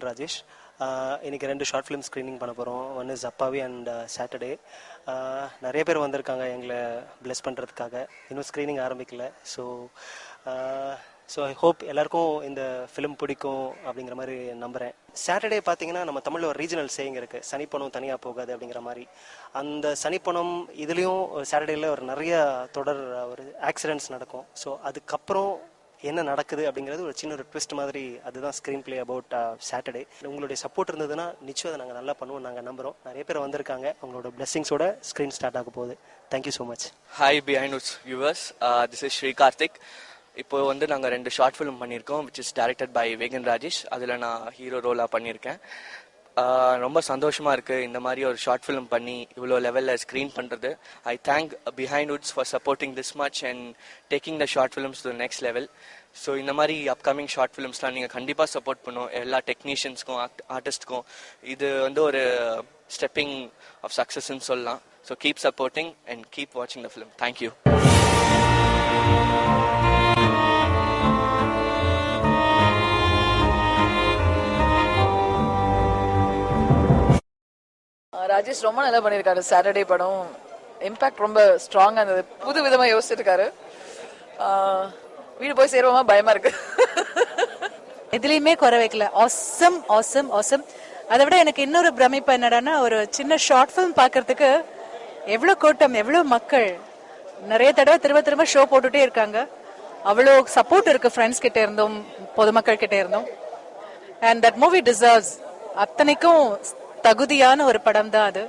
ராஜேஷ். இன்னைக்கு 2 short film screening பண்ண போகிறோம். ஒன் இஸ் அப்பாவி அண்ட் சாட்டர்டே. நிறைய பேர் வந்திருக்காங்க எங்களை பிளெஸ் பண்ணுறதுக்காக. இன்னும் ஸ்க்ரீனிங் ஆரம்பிக்கல. ஸோ ஐ ஹோப் எல்லாருக்கும் இந்த ஃபிலிம் பிடிக்கும் அப்படிங்கிற மாதிரி நம்புகிறேன். சாட்டர்டே பார்த்தீங்கன்னா நம்ம தமிழில் ஒரு ரீஜனல் சேயிங் இருக்குது, சனிப்பணம் தனியாக போகாது அப்படிங்கிற மாதிரி. அந்த சனிப்பணம் இதுலேயும் சாட்டர்டேயில் ஒரு நிறைய தொடர் ஒரு ஆக்சிடென்ட்ஸ் நடக்கும். ஸோ அதுக்கப்புறம் என்ன நடக்குது அப்படிங்கிறது ஒரு சின்ன ஒரு ட்விஸ்ட் மாதிரி. அதுதான் ஸ்க்ரீன் பிளே அபவுட் சாட்டர்டே. உங்களுடைய சப்போர்ட் இருந்ததுன்னா நிச்சயம் அதை நாங்கள் நல்லா பண்ணுவோம், நாங்கள் நம்புகிறோம். நிறைய பேர் வந்திருக்காங்க. உங்களோட பிளெஸிங்ஸோட ஸ்க்ரீன் ஸ்டார்ட் ஆக போகுது. Thank you so much. Hi Behindwoods viewers, this is Shri Karthik. இப்போ நாங்கள் 2 ஷார்ட் ஃபிலிம் பண்ணியிருக்கோம், which is directed by Vegan Rajesh. அதில் நான் ஹீரோ ரோலாக பண்ணியிருக்கேன். ரொம்ப சந்தோஷமாக இருக்குது இந்த மாதிரி ஒரு ஷார்ட் ஃபிலிம் பண்ணி இவ்வளோ லெவலில் ஸ்க்ரீன் பண்ணுறது. I thank behind woods for supporting this much and taking the short films to next level. So இந்த மாதிரி அப்கமிங் ஷார்ட் ஃபிலிம்ஸ்லாம் நீங்கள் கண்டிப்பாக சப்போர்ட் பண்ணும், எல்லா டெக்னீஷியன்ஸ்க்கும் ஆர்டிஸ்ட்க்கும். இது ஒரு ஸ்டெப்பிங் ஆஃப் சக்ஸஸ்ன்னு சொல்லலாம். So keep supporting and keep வாட்சிங் த ஃபிலிம். தேங்க்யூ. ராஜேஷ் ரொம்ப நல்லா பண்ணியிருக்காரு. சாட்டர்டே படம் இம்பாக்ட் ரொம்ப ஸ்ட்ராங்காக இருந்தது. புது விதமாக யோசிச்சிருக்காரு. வீடு போய் சேருவோமா பயமா இருக்கு. எதுலையுமே குறை வைக்கல. Awesome awesome awesome. அதை விட எனக்கு இன்னொரு பிரமிப்பு என்னடான்னா, ஒரு சின்ன ஷார்ட் ஃபிலிம் பார்க்கறதுக்கு எவ்வளோ கூட்டம், எவ்வளோ மக்கள். நிறைய தடவை திரும்ப ஷோ போட்டுட்டே இருக்காங்க. அவ்வளோ சப்போர்ட் இருக்கு ஃப்ரெண்ட்ஸ் கிட்ட இருந்தும் பொதுமக்கள் கிட்ட இருந்தும். And that movie deserves. அத்தனைக்கும் தகுதியான ஒரு படம் தான் அது.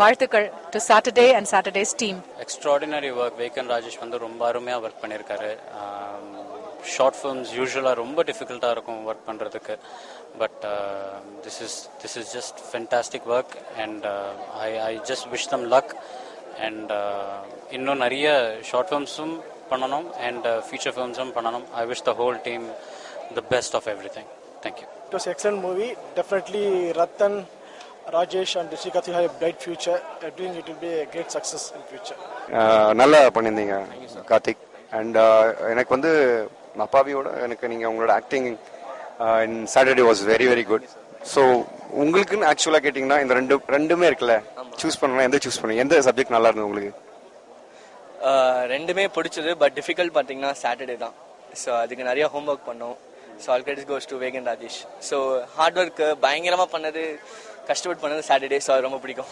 வாழ்த்துக்கள் to Saturday and Saturdays team. Extraordinary work. வேகன் ராஜேஷ் ரொம்ப அருமையாக ஒர்க் பண்ணியிருக்காரு. ஷார்ட் ஃபிலிம்ஸ் யூஸ்வலாக ரொம்ப டிஃபிகல்ட்டாக இருக்கும் ஒர்க் பண்ணுறதுக்கு. But this is just fantastic work and I just wish them luck. And இன்னும் நிறைய ஷார்ட் ஃபிலிம்ஸும் பண்ணணும் அண்ட் ஃபீச்சர் ஃபிலிம்ஸும் பண்ணணும். I wish the whole team the best of everything. Thank you. It was an excellent movie. Definitely Ratan, Rajesh and Rishika have a bright future. I think it will be a great success in future. நல்லா பண்ணியிருந்தீங்க Karthik. And எனக்கு அப்பாவியோட எனக்கு நீங்கள் உங்களோட acting in Saturday was very very good. So உங்களுக்குன்னு ஆக்சுவலாக கேட்டிங்கன்னா இந்த ரெண்டுமே இருக்குல்ல, சூஸ் பண்ணலாம், எந்த சூஸ் பண்ணுங்க, எந்த சப்ஜெக்ட் நல்லா இருந்தது உங்களுக்கு? ரெண்டுமே பிடிச்சது. பட் டிஃபிகல்ட் பார்த்தீங்கன்னா சாட்டர்டே தான். ஸோ அதுக்கு நிறைய ஹோம் ஒர்க் பண்ணோம். So all credits goes to Vegan Rajesh. So hard work பயங்கரமாக பண்ணது, கஷ்டப்பட்டு பண்ணது சாட்டர்டே. ஸோ அது ரொம்ப பிடிக்கும்.